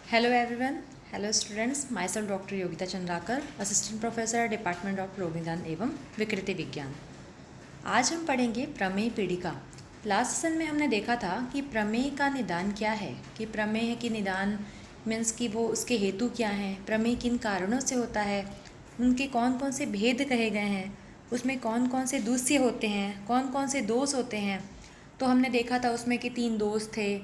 Hello everyone, hello students. Myself Dr. Yogita Chandrakar, Assistant Professor, Department of रोग निदान एवं विकृति विज्ञान। आज हम पढ़ेंगे प्रमेय पीड़िका। लास्ट सेशन में हमने देखा था कि प्रमेय का निदान क्या है, कि प्रमेय की निदान मीन्स कि वो उसके हेतु क्या हैं, प्रमेय किन कारणों से होता है, उनके कौन कौन से भेद कहे गए हैं, उसमें कौन कौन से दूष्य होते हैं, कौन कौन से दोष होते हैं। तो हमने देखा था उसमें कि 3 दोष थे,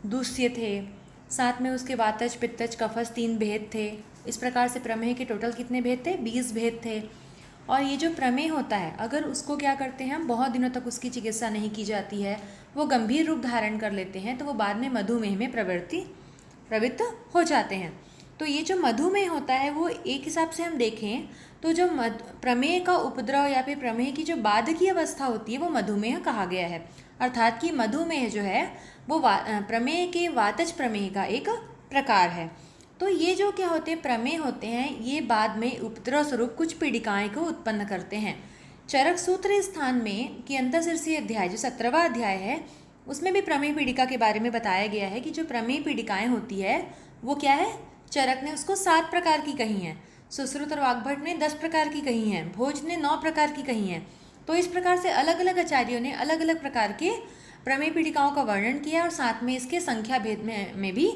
दूष्य थे, साथ में उसके वातज पित्तज कफज 3 भेद थे। इस प्रकार से प्रमेय के टोटल कितने भेद थे? 20 भेद थे। और ये जो प्रमेय होता है, अगर उसको क्या करते हैं हम, बहुत दिनों तक उसकी चिकित्सा नहीं की जाती है, वो गंभीर रूप धारण कर लेते हैं, तो वो बाद में मधुमेह में प्रवृत्त हो जाते हैं। तो ये जो मधुमेह होता है वो एक हिसाब से हम देखें तो जो प्रमेय का उपद्रव या फिर प्रमेय की जो बाद की अवस्था होती है वो मधुमेह कहा गया है। अर्थात कि मधुमेह जो है वो प्रमेय के वातज प्रमेय का एक प्रकार है। तो ये जो क्या होते हैं, प्रमेय होते हैं, ये बाद में उपद्रव स्वरूप कुछ पीड़िकाएं को उत्पन्न करते हैं। चरक सूत्र स्थान में कि अंतःशिरसीय अध्याय जो 17वां अध्याय है, उसमें भी प्रमेय पीड़िका के बारे में बताया गया है कि जो प्रमेय पीड़िकाएं होती है वो क्या है, चरक ने उसको 7 प्रकार की कही हैं, सुश्रुत और वाग्भट ने 10 प्रकार की कही हैं, भोज ने 9 प्रकार की कही हैं। तो इस प्रकार से अलग अलग आचार्यों ने अलग अलग प्रकार के प्रमेय पीड़िकाओं का वर्णन किया और साथ में इसके संख्या भेद में भी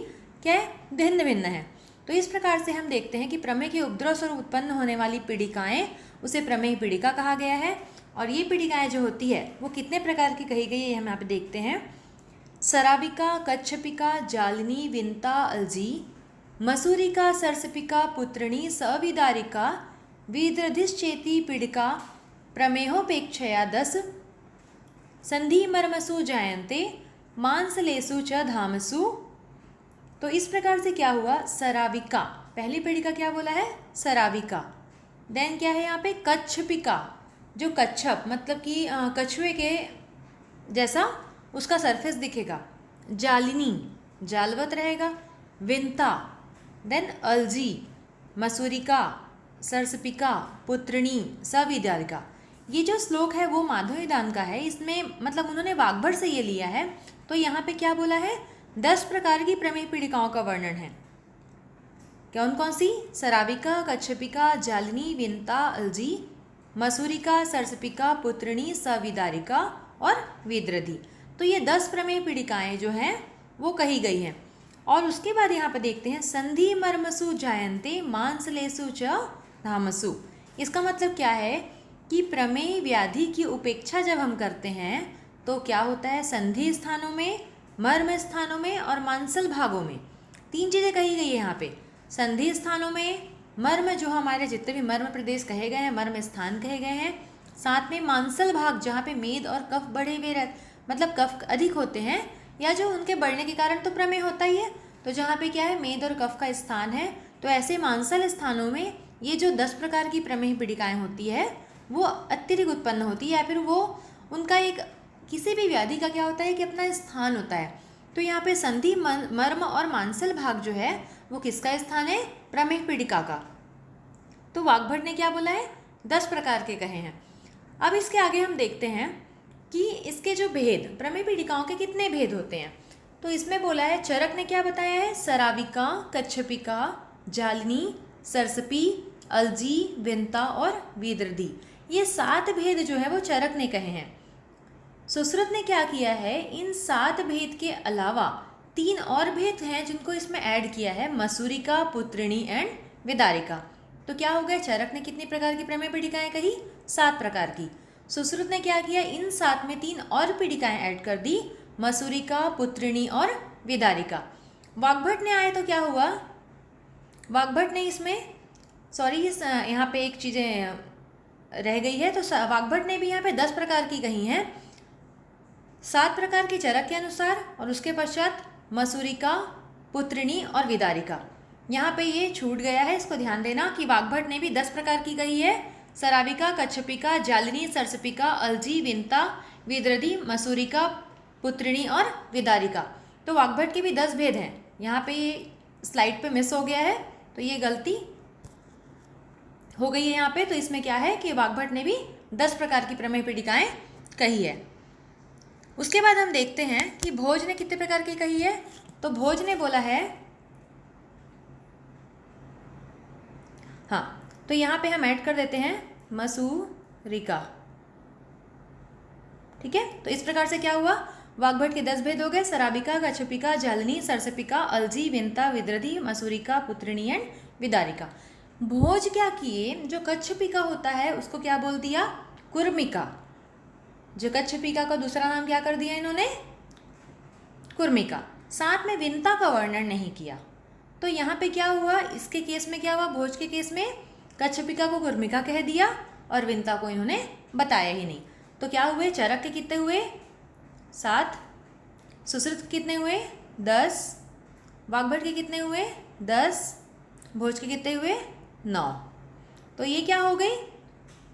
क्या है, भिन्न भिन्न है। तो इस प्रकार से हम देखते हैं कि प्रमेय के उपद्रव स्वरूप उत्पन्न होने वाली पीड़िकाएं उसे प्रमेय पीड़िका कहा गया है। और ये पीड़िकाएं जो होती है वो कितने प्रकार की कही गई है हम यहाँ पे देखते हैं। सराविका, कच्छपिका, जालिनी, विंता, अलजी, मसूरिका, सरसपिका, पुत्रिणी, सविदारिका, विदृधिश्चेति पीड़िका प्रमेहोपेक्षया 10 संधि मर्मसु जायन्ते मांसलेसु च धामसु। तो इस प्रकार से क्या हुआ, सराविका, पहली पीड़िका क्या बोला है, सराविका। देन क्या है यहाँ पे, कच्छपिका, जो कच्छप मतलब कि कछुए के जैसा उसका सरफेस दिखेगा। जालिनी, जालवत रहेगा। विंता, देन अलजी, मसूरिका, सरसपिका, पुत्रिणी, सविदारिका। ये जो श्लोक है वो माधवनिदान का है, इसमें मतलब उन्होंने वाग्भट से ये लिया है। तो यहाँ पे क्या बोला है, 10 प्रकार की प्रमेय पीड़िकाओं का वर्णन है। कौन कौन सी, सराविका, कच्छपिका, जालिनी, विंता, अलजी, मसूरिका, सरसपिका, पुत्रिणी, सविदारिका और विदृधि। तो ये 10 प्रमेय पीड़िकाएं जो हैं वो कही गई हैं। और उसके बाद यहाँ पर देखते हैं, संधि मर्मसु जायन्ते मांसलेसु च धामसु। इसका मतलब क्या है कि प्रमेय व्याधि की उपेक्षा जब हम करते हैं तो क्या होता है, संधि स्थानों में, मर्म स्थानों में और मांसल भागों में 3 चीज़ें कही गई है यहाँ पे। संधि स्थानों में मर्म, जो हमारे जितने भी मर्म प्रदेश कहे गए हैं, मर्म स्थान कहे गए हैं। साथ में मांसल भाग जहाँ पे मेद और कफ बढ़े हुए मतलब कफ अधिक होते हैं, या जो उनके बढ़ने के कारण तो प्रमेय होता ही है, तो जहाँ पे क्या है, मेद और कफ का स्थान है, तो ऐसे मांसल स्थानों में ये जो 10 प्रकार की प्रमेय पीड़िकाएं होती है वो अत्यधिक उत्पन्न होती है, या फिर वो उनका एक किसी भी व्याधि का क्या होता है कि अपना स्थान होता है। तो यहाँ पे संधि मर्म और मांसल भाग जो है वो किसका स्थान है, प्रमेय पीड़िका का। तो वाग्भट ने क्या बोला है, 10 प्रकार के कहे हैं। अब इसके आगे हम देखते हैं कि इसके जो भेद, प्रमेय पीड़िकाओं के कितने भेद होते हैं। तो इसमें बोला है, चरक ने क्या बताया है, सराविका, कच्छपिका, जालिनी, सरसपी, अलजी, विंता और विदृधि, ये 7 भेद जो है वो चरक ने कहे हैं। सुश्रुत ने क्या किया है, इन 7 भेद के अलावा 3 और भेद हैं जिनको इसमें ऐड किया है, मसूरिका, पुत्रिणी एंड विदारिका। तो क्या हो गया, चरक ने कितनी प्रकार की प्रमेय पीड़िकाएं कही, 7 प्रकार की। सुश्रुत ने क्या किया, इन 7 में 3 और पीड़िकाएं ऐड कर दी, मसूरिका, पुत्रिणी और विदारिका। वाग्भट ने आए तो क्या हुआ, वाग्भट ने इसमें यहाँ पे एक चीज़ें रह गई है, तो वाग्भट ने भी यहाँ पे 10 प्रकार की कही हैं, 7 प्रकार की चरक के अनुसार, और उसके पश्चात मसूरिका, पुत्रिणी और विदारिका। यहाँ पे ये छूट गया है, इसको ध्यान देना कि वाग्भट ने भी 10 प्रकार की कही है, सराविका, कच्छपिका, जालिनी, सरसपिका, अलजी, विंता, विदृधि, मसूरिका, पुत्रिणी और विदारिका। तो वाग्भट के भी 10 भेद हैं। यहाँ पे ये स्लाइड पे मिस हो गया है, तो ये गलती हो गई है यहाँ पे। तो इसमें क्या है कि वाग्भट ने भी 10 प्रकार की प्रमेय पीड़िकाएं कही है। उसके बाद हम देखते हैं कि भोज ने कितने प्रकार की कही है। तो भोज ने बोला है हाँ, तो यहाँ पे हम ऐड कर देते हैं मसूरिका। ठीक है, तो इस प्रकार से क्या हुआ, वाग्भट के 10 भेद हो गए, सराबिका, कच्छपिका, जालिनी, सरसपिका, अलजी, विंता, विद्रधि, मसूरिका, पुत्रिणी एंड विदारिका। भोज क्या किए, जो कच्छपिका होता है उसको क्या बोल दिया, कुर्मिका। जो कच्छपिका का दूसरा नाम क्या कर दिया इन्होंने, कुर्मिका। साथ में विंता का वर्णन नहीं किया। तो यहाँ पे क्या हुआ, इसके केस में क्या हुआ, भोज के केस में कच्छपिका को कुर्मिका कह दिया और विंता को इन्होंने बताया ही नहीं। तो क्या हुए, चरक के कितने हुए, 7, सुश्रुत के कितने हुए, 10, वाग्भट के कितने हुए, 10, भोज के कितने हुए, 9। तो ये क्या हो गई,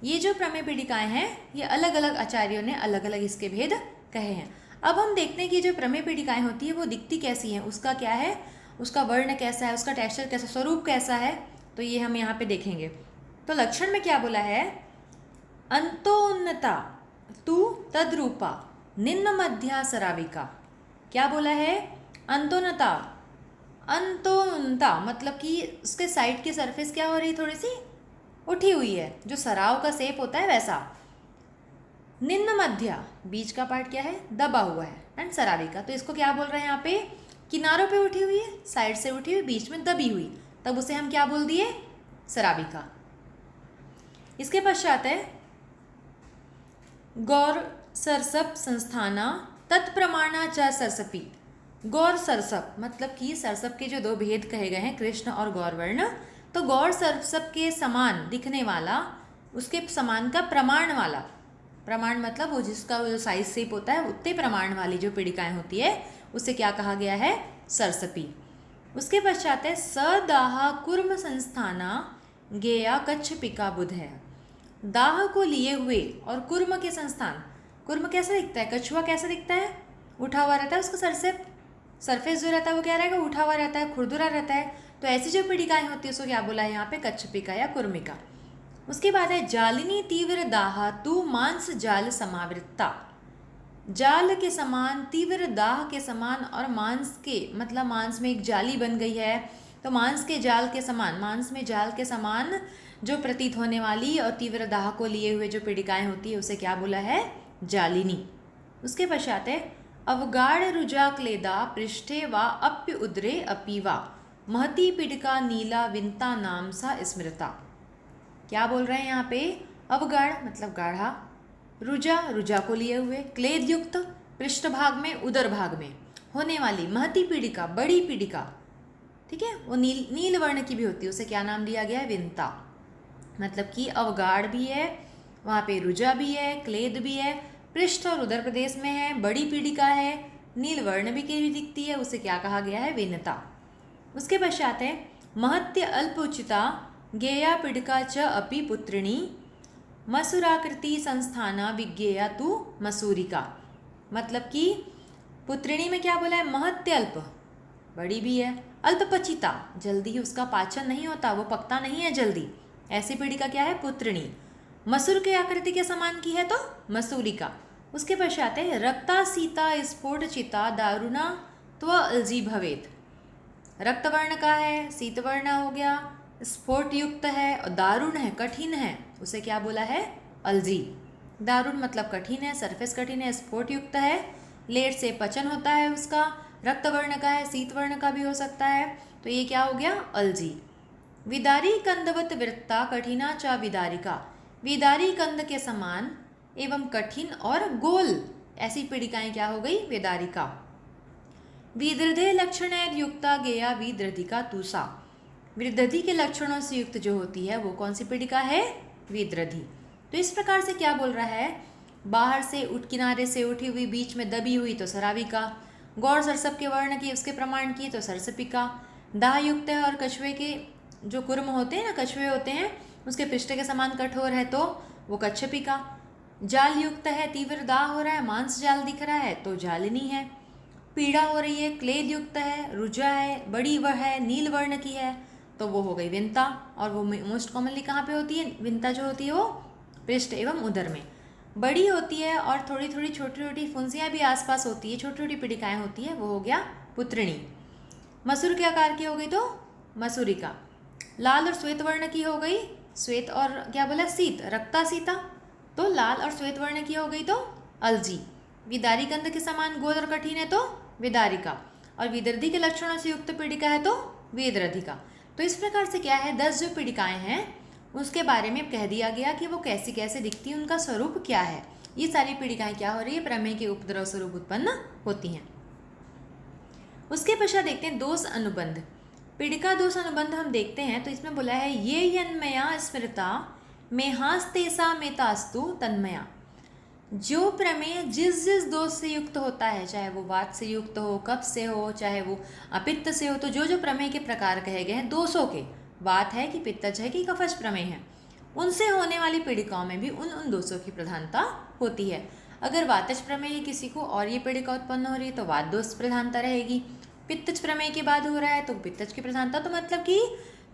ये जो प्रमेय पीड़िकाएं हैं ये अलग अलग आचार्यों ने अलग अलग इसके भेद कहे हैं। अब हम देखते हैं कि जो प्रमेय पीड़िकाएं होती है वो दिखती कैसी हैं, उसका क्या है, उसका वर्ण कैसा है, उसका टेक्सचर कैसा, स्वरूप कैसा है, तो ये हम यहाँ पे देखेंगे। तो लक्षण में क्या बोला है, अंतोन्नता तू तद्रूपा निम्न मध्या सराविका। क्या बोला है, अंतोन्नता, अंतोन्नता मतलब कि उसके साइड की सरफेस क्या हो रही, थोड़ी सी उठी हुई है, जो सराव का शेप होता है वैसा। निम्न मध्या, बीच का पार्ट क्या है, दबा हुआ है, एंड सराविका, तो इसको क्या बोल रहे हैं यहाँ पे, किनारों पे उठी हुई है, साइड से उठी हुई, बीच में दबी हुई, तब उसे हम क्या बोल दिए, सराविका। इसके पश्चात है गौर सरसप संस्थाना तत्प्रमाणा च सरसपी। गौर सरसप मतलब कि सरसप के जो 2 भेद कहे गए हैं, कृष्ण और गौरवर्ण, तो गौर सरसप के समान दिखने वाला, उसके समान का प्रमाण वाला, प्रमाण मतलब वो जिसका जो साइज शेप होता है उतने प्रमाण वाली जो पीड़िकाएं होती है उसे क्या कहा गया है, सरसपी। उसके पश्चात है सदाह कुर्म संस्थाना गेया कच्छपिका बुध है। दाह को लिए हुए और कुर्म के संस्थान, कुर्म कैसा दिखता है, कछुआ कैसा दिखता है, उठा हुआ रहता है, उसका सरफेस जो रहता है वो क्या रहेगा, उठा हुआ रहता है, खुरदुरा रहता है। तो ऐसी जो पीड़िकाएं होती है उसको क्या बोला है यहाँ पे, कच्छपिका या कुर्मिका। उसके बाद है जालिनी तीव्र दाह तू मांस जाल समावृत्ता। जाल के समान, तीव्र दाह के समान, और मांस के मतलब मांस में एक जाली बन गई है, तो मांस के जाल के समान, मांस में जाल के समान जो प्रतीत होने वाली और तीव्र दाह को लिए हुए जो पीड़िकाएं होती है उसे क्या बोला है, जालिनी। उसके पश्चात है अवगाढ़ रुजा क्लेदा पृष्ठे वा अप्य उदरे अपीवा महती पीड़िका नीला विंता नाम सा स्मृता। क्या बोल रहे हैं यहाँ पे, अवगाढ़ मतलब गाढ़ा, रुजा, रुजा को लिए हुए, क्लेद युक्त पृष्ठ भाग में, उदर भाग में होने वाली, महती पीड़िका बड़ी पीड़िका, ठीक है, वो नील वर्ण की भी होती है, उसे क्या नाम दिया गया है, विंता। मतलब कि अवगाढ़ भी है, वहाँ पे रुजा भी है, क्लेद भी है, पृष्ठ और उदर प्रदेश में है, बड़ी पीड़िका है, नील वर्ण भी की दिखती है, उसे क्या कहा गया है, विनता। उसके पश्चात है महत्य अल्प उचिता गेया पीड़िका च अपि पुत्रिणी मसूराकृति संस्थाना विज्ञेया तू मसूरिका। मतलब कि पुत्रिणी में क्या बोला है, महत्य अल्प, बड़ी भी है, अल्पपचिता जल्दी उसका पाचन नहीं होता, वो पकता नहीं है जल्दी, ऐसी पीड़िका क्या है, पुत्रिणी। मसूर के आकृति के समान की है तो मसूरिका। उसके पश्चात है रक्ता सीता स्फोटचिता दारुणा त्व अलजी भवेत। रक्तवर्ण का है, शीतवर्ण हो गया, स्फोट युक्त है और दारुण है, कठिन है, उसे क्या बोला है, अलजी। दारुण मतलब कठिन है, सरफेस कठिन है, स्फोट युक्त है, लेट से पचन होता है उसका, रक्तवर्ण का है, शीतवर्ण का भी हो सकता है, तो ये क्या हो गया, अलजी। विदारी कंदवत वृत्ता कठिना चा विदारिका। विदारी कंद के समान एवं कठिन और गोल ऐसी पीड़िकाएं क्या हो गई, विदारिका। विदृधे लक्षण युक्ता गेया विदृधिका तुसा। विदृधि के लक्षणों से युक्त जो होती है वो कौन सी पीड़िका है, विदृधि। तो इस प्रकार से क्या बोल रहा है, बाहर से किनारे से उठी हुई, बीच में दबी हुई तो सराविका, गौर सरसप के वर्ण की उसके प्रमाण की तो सरसपिका, दाह युक्त है और कछुए के जो कुर्म होते हैं ना, कछुए होते हैं, उसके पृष्ठ के समान कठोर है तो वो कच्छपिका। जाल युक्त है, तीव्र दाह हो रहा है, मांस जाल दिख रहा है तो जालिनी है। पीड़ा हो रही है, क्लेद युक्त है, रुजा है, बड़ी वह है, नील वर्ण की है तो वो हो गई विंता। और वो मोस्ट कॉमनली कहाँ पे होती है, विंता जो होती है वो पृष्ठ एवं उदर में बड़ी होती है, और थोड़ी थोड़ी छोटी छोटी फुंसियाँ भी आसपास होती है, छोटी छोटी पीड़िकाएँ होती है, वो हो गया पुत्रिणी। मसूर के आकार की हो गई तो मसूरिका। लाल और श्वेत वर्ण की हो गई, श्वेत और क्या बोला शीत, रक्ता सीता, तो लाल और श्वेत वर्ण की हो गई तो अलजी। विदारी गंध के समान गोल और कठिन है तो विदारिका, और विदर्धी के लक्षणों से युक्त पीड़िका है तो वेदरधिका। तो इस प्रकार से क्या है, 10 जो पीड़िकाएं हैं उसके बारे में कह दिया गया कि वो कैसी कैसे दिखती हैं, उनका स्वरूप क्या है। ये सारी पीड़िकाएं क्या हो रही है, प्रमेय के उपद्रव स्वरूप उत्पन्न होती हैं। उसके पश्चात देखते हैं दोष अनुबंध। पीड़िका दोष अनुबंध हम देखते हैं तो इसमें बोला है ये यन्मया स्मृता मेहास्तेसा मेतास्तु तन्मया। जो प्रमेय जिस जिस दोष से युक्त होता है, चाहे वो वात से युक्त हो, कफ से हो, चाहे वो अपित्त से हो, तो जो जो प्रमेय के प्रकार कहे गए हैं दोषों के, वात है कि पित्तज है कि कफज प्रमेय है, उनसे होने वाली पीड़िकाओं में भी उन दोषों की प्रधानता होती है। अगर वातज प्रमेय है किसी को और ये पीड़िका उत्पन्न हो रही है तो वात दोष प्रधानता रहेगी। पित्तज प्रमेय के बाद हो रहा है तो पित्तज की प्रधानता। तो मतलब कि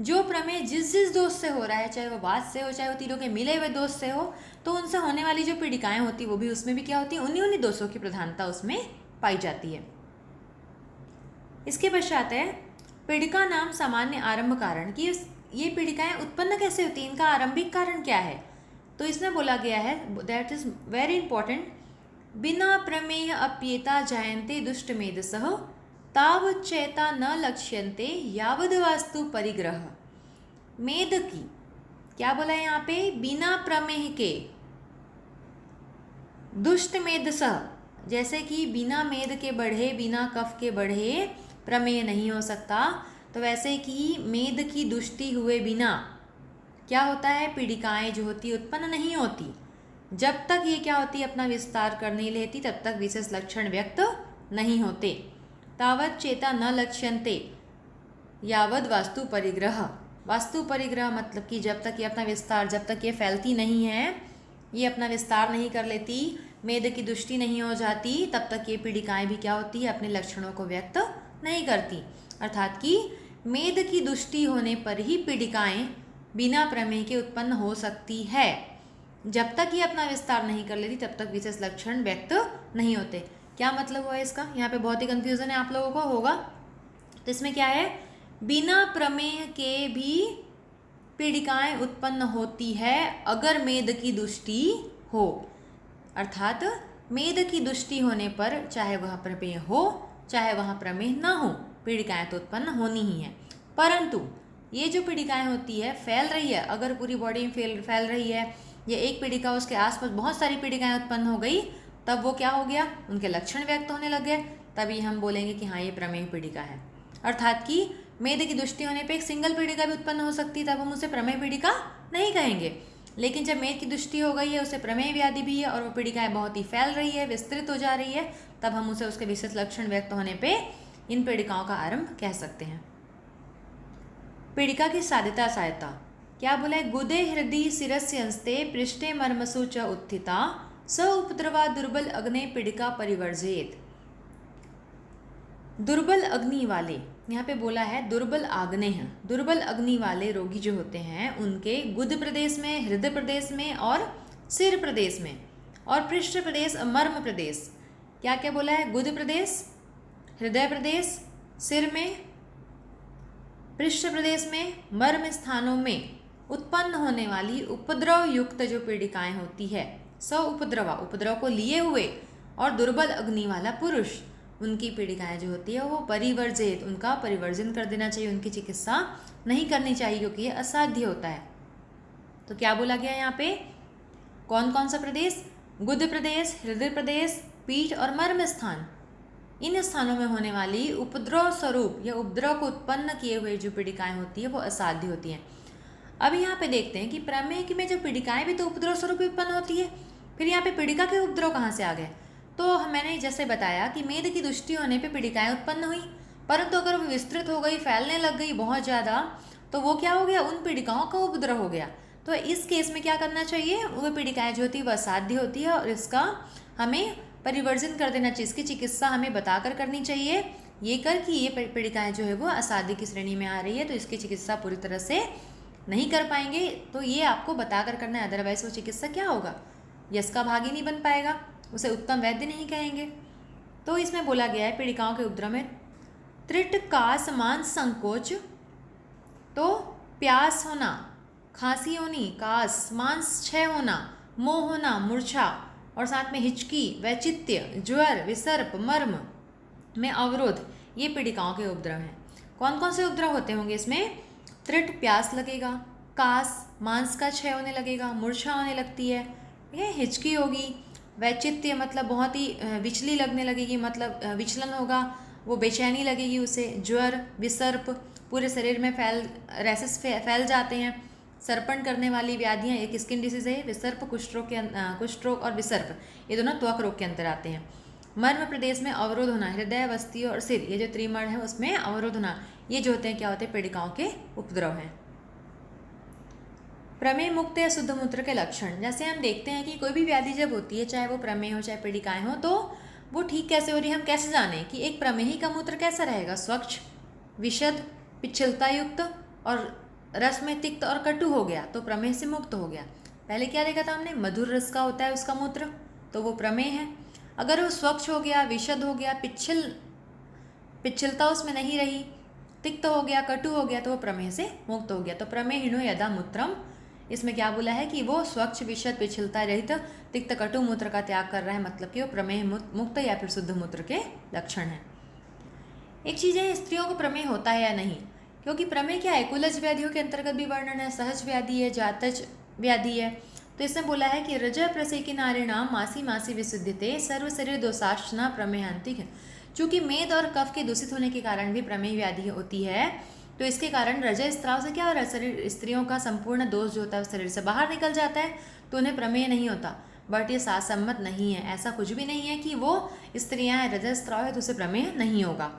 जो प्रमेय जिस जिस दोष से हो रहा है, चाहे वो वात से हो, चाहे वो तीनों के मिले हुए दोष से हो, तो उनसे होने वाली जो पीड़िकाएं होती वो भी उसमें भी क्या होती है, उन्हीं दोषों की प्रधानता उसमें पाई जाती है। इसके पश्चात है पीड़िका नाम सामान्य आरंभ कारण, कि ये पीड़िकाएं उत्पन्न कैसे होती हैं, इनका आरंभिक कारण क्या है। तो इसमें बोला गया है, दैट इज वेरी इंपॉर्टेंट, बिना प्रमेय अप्येता जायन्ते दुष्ट मेधसः तावच्चेता न लक्ष्यन्ते यावद वास्तु परिग्रह। मेध की क्या बोला है यहाँ पे, बिना प्रमेय के दुष्ट मेधसः, जैसे कि बिना मेध के बढ़े, बिना कफ के बढ़े प्रमेय नहीं हो सकता, तो वैसे कि मेध की दुष्टि हुए बिना क्या होता है, पीड़िकाएं जो होती उत्पन्न नहीं होती। जब तक ये क्या होती है, अपना विस्तार कर नहीं लेती, तब तक विशेष लक्षण व्यक्त नहीं होते। तावत चेता न लक्ष्यन्ते यावद वास्तु परिग्रह। वास्तु परिग्रह मतलब कि जब तक ये अपना विस्तार, जब तक ये फैलती नहीं है, ये अपना विस्तार नहीं कर लेती, मेध की दुष्टि नहीं हो जाती, तब तक ये पीड़िकाएं भी क्या होती है, अपने लक्षणों को व्यक्त नहीं करती। अर्थात कि मेध की दुष्टि होने पर ही पीड़िकाएं बिना प्रमेय के उत्पन्न हो सकती है। जब तक ये अपना विस्तार नहीं कर लेती तब तक विशेष लक्षण व्यक्त नहीं होते। क्या मतलब हुआ इसका, यहाँ पे बहुत ही कंफ्यूजन है आप लोगों को होगा। तो इसमें क्या है, बिना प्रमेय के भी पीड़िकाएं उत्पन्न होती है अगर मेध की दुष्टि हो। अर्थात मेध की दुष्टि होने पर चाहे वह प्रमेय हो चाहे वह प्रमेय न हो, पीड़िकाएं तो उत्पन्न होनी ही है। परंतु ये जो पीड़िकाएं होती है फैल रही है, अगर पूरी बॉडी में फैल रही है, ये एक पीड़िका उसके आसपास बहुत सारी पीड़िकाएं उत्पन्न हो गई, तब वो क्या हो गया, उनके लक्षण व्यक्त होने लग गए, तभी हम बोलेंगे कि हाँ ये प्रमेय पीड़िका है। अर्थात कि मेध की दुष्टि होने पे एक सिंगल पीड़िका भी उत्पन्न हो सकती है, तब हम उसे प्रमेय पीड़िका नहीं कहेंगे। लेकिन जब मेध की दुष्टि हो गई है, उसे प्रमेय व्याधि भी है और वो पीड़िकाएं बहुत ही फैल रही है, विस्तृत हो जा रही है, तब हम उसे उसके विशेष लक्षण व्यक्त होने पे इन पीड़िकाओं का आरंभ कह सकते हैं। पीड़िका की साध्यता सहायता क्या बोला है, गुदे हृदय शिरस्यंस्ते पृष्ठे मर्मसु च उत्थिता स उपद्रवा दुर्बल अग्नि पीड़िका परिवर्जित। दुर्बल अग्नि वाले, यहाँ पे बोला है दुर्बल आग्नेय, दुर्बल अग्नि वाले रोगी जो होते हैं उनके गुद प्रदेश में, हृदय प्रदेश में और सिर प्रदेश में, और पृष्ठ प्रदेश मर्म प्रदेश, क्या क्या बोला है, गुद प्रदेश, हृदय प्रदेश, सिर में, पृष्ठ प्रदेश में, मर्म स्थानों में उत्पन्न होने वाली उपद्रव युक्त जो पीड़िकाएं होती है, स उपद्रवा, उपद्रव को लिए हुए, और दुर्बल अग्नि वाला पुरुष, उनकी पीड़िकाएं जो होती है वो परिवर्जित, उनका परिवर्जन कर देना चाहिए, उनकी चिकित्सा नहीं करनी चाहिए क्योंकि ये असाध्य होता है। तो क्या बोला गया यहाँ पे, कौन कौन सा प्रदेश, गुद प्रदेश, हृदय प्रदेश, पीठ और मर्म स्थान, इन स्थानों में होने वाली उपद्रव स्वरूप या उपद्रव को उत्पन्न किए हुए जो पीड़िकाएं होती है वो असाध्य होती हैं। अब यहाँ पे देखते हैं कि प्रमेय में जो पीड़िकाएं भी तो उपद्रव स्वरूप उत्पन्न होती है, फिर यहाँ पे पीड़िका के उपद्रव कहाँ से आ गए। तो मैंने जैसे बताया कि मेध की दुष्टि होने पे पीड़िकाएं उत्पन्न हुई, परंतु अगर वो विस्तृत हो गई, फैलने लग गई बहुत ज़्यादा, तो वो क्या हो गया, उन पीड़िकाओं का उपद्रव हो गया। तो इस केस में क्या करना चाहिए, वो पीड़िकाएं जो होती है वह असाध्य होती है और इसका हमें परिवर्जन कर देना चाहिए, इसकी चिकित्सा हमें बताकर करनी चाहिए। ये कर कि ये पीड़िकाएं जो है वो असाध्य की श्रेणी में आ रही है, तो इसकी चिकित्सा पूरी तरह से नहीं कर पाएंगे, तो ये आपको बताकर करना है, अदरवाइज वो चिकित्सा क्या होगा, यश का भागी नहीं बन पाएगा, उसे उत्तम वैद्य नहीं कहेंगे। तो इसमें बोला गया है पीड़िकाओं के उपद्रव में त्रिट का समान संकोच, तो प्यास होना, खांसी होनी, कास, मांस क्षय होना, मोह होना, मूर्छा, और साथ में हिचकी, वैचित्य, ज्वर, विसर्प, मर्म में अवरोध, ये पीड़िकाओं के उपद्रव हैं। कौन कौन से उपद्रव होते होंगे इसमें? तृट, प्यास लगेगा, कास, मांस का क्षय होने लगेगा, मूर्छा होने लगती है, ठीक है, हिचकी होगी, वैचित्य मतलब बहुत ही विचली लगने लगेगी, मतलब विचलन होगा, वो बेचैनी लगेगी उसे, ज्वर, विसर्प, पूरे शरीर में रैसेस फैल जाते हैं, सर्पण करने वाली व्याधियाँ, एक स्किन डिसीज है विसर्प, कुष्ठ रोग और विसर्प, ये दोनों त्वक रोग के अंतर आते हैं। मर्म प्रदेश में अवरोध होना, हृदय, वस्ती और सिर, ये जो त्रिमण है उसमें अवरोध होना, ये जो होते हैं क्या होते हैं? पीड़िकाओं के उपद्रव हैं। प्रमेय मुक्त या शुद्ध मूत्र के लक्षण, जैसे हम देखते हैं कि कोई भी व्याधि जब होती है, चाहे वो प्रमेय हो चाहे पीड़िकाएं हो, तो वो ठीक कैसे हो रही है, हम कैसे जानें कि एक प्रमेही का मूत्र कैसा रहेगा? स्वच्छ, विशद, पिच्छलता युक्त और रस में तिक्त और कटु हो गया तो प्रमेह से मुक्त हो गया। पहले क्या देखा था हमने? मधुर रस का होता है उसका मूत्र, तो वो प्रमेय है। अगर वो स्वच्छ हो गया, विशद हो गया, पिच्छलता उसमें नहीं रही, तिक्त हो गया, कटु हो गया, तो वो प्रमेह से मुक्त हो गया। तो प्रमेहिणो यदा मूत्रम, इसमें क्या बोला है कि वो स्वच्छ, विशद, पिछलता रहित, तिक्त, कटु मूत्र का त्याग कर रहा है, मतलब कि वो प्रमेह मुक्त या फिर शुद्ध मूत्र के लक्षण है। एक चीज़ है, स्त्रियों को प्रमेह होता है या नहीं, क्योंकि प्रमेह क्या है? कुलज व्याधियों के अंतर्गत भी वर्णन है, सहज व्याधि है, जातज व्याधि है। तो इसमें बोला है कि रज प्रसेकी नारिणाम मासी मासी विशुद्धते सर्व शरीर दोषाश्ना प्रमेहांतिक है। चूँकि मेद और कफ के दूषित होने के कारण भी प्रमेह व्याधि होती है, तो इसके कारण रजय स्त्राव से क्या हो रहा है? शरीर, स्त्रियों का संपूर्ण दोष जो होता है शरीर से बाहर निकल जाता है, तो उन्हें प्रमेह नहीं होता। बट ये शास्त्रसम्मत नहीं है, ऐसा कुछ भी नहीं है कि वो स्त्रियाँ हैं, रजय स्त्राव है तो उसे प्रमेह नहीं होगा।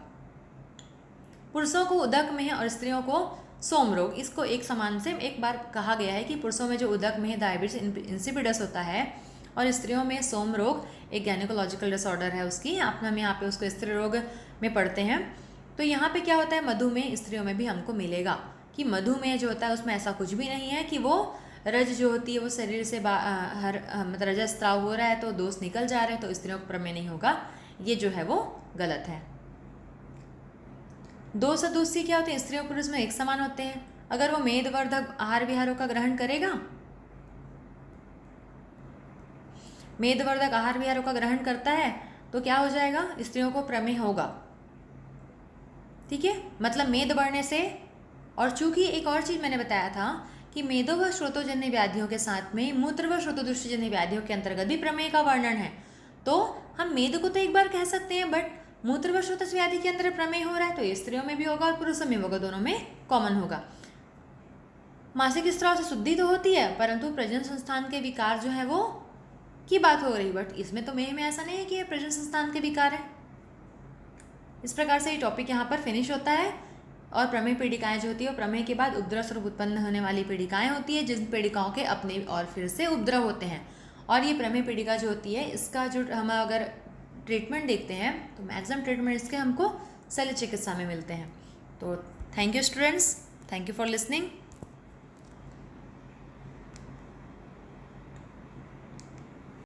पुरुषों को उदक में है और स्त्रियों को सोम रोग, इसको एक समान से एक बार कहा गया है कि पुरुषों में जो उदक में है डायबिटीज इंसिपिडस होता है, और स्त्रियों में सोम रोग एक गैनिकोलॉजिकल डिसऑर्डर है उसकी, अपना हम यहाँ पे उसको स्त्री रोग में पढ़ते हैं। तो यहाँ पे क्या होता है? मधुमेह स्त्रियों में भी हमको मिलेगा कि मधुमेह जो होता है उसमें ऐसा कुछ भी नहीं है कि वो रज जो होती है वो शरीर से मतलब रजस्त्राव हो रहा है तो दोष निकल जा रहे हैं तो स्त्रियों को प्रमेह नहीं होगा, ये जो है वो गलत है। दो सदस्य क्या होते हैं? स्त्रियों पुरुष में एक समान होते हैं। अगर वो मेदवर्धक आहार विहारों का ग्रहण करेगा, मेदवर्धक आहार विहारों का ग्रहण करता है तो क्या हो जाएगा? स्त्रियों को प्रमेह होगा, ठीक है, मतलब मेद बढ़ने से। और चूंकि एक और चीज मैंने बताया था कि मेदो व श्रोतोजन्य व्याधियों के साथ में मूत्र व श्रोतोदृष्टिजन्य व्याधियों के अंतर्गत भी प्रमेह का वर्णन है, तो हम मेद को तो एक बार कह सकते हैं, बट मूत्र व श्रोत व्याधि के अंदर प्रमेह हो रहा है तो ये स्त्रियों में भी होगा और पुरुषों में होगा, दोनों में कॉमन होगा। मासिक स्त्राव से शुद्धि तो होती है, परंतु प्रजनन संस्थान के विकार जो है वो की बात हो रही, बट इसमें तो मेह में ऐसा नहीं है कि प्रजनन संस्थान के विकार है। इस प्रकार से ये टॉपिक यहाँ पर फिनिश होता है। और प्रमेह पीड़िकाएं जो होती है वो प्रमेह के बाद उपद्रव स्वरूप उत्पन्न होने वाली पीड़िकाएं होती है, जिन पीड़िकाओं के अपने और फिर से उपद्रव होते हैं। और ये प्रमेह पीड़िका जो होती है इसका जो हम अगर ट्रीटमेंट देखते हैं तो मैक्सिमम ट्रीटमेंट इसके हमको शल्य चिकित्सा में मिलते हैं। तो thank you students, thank you for listening.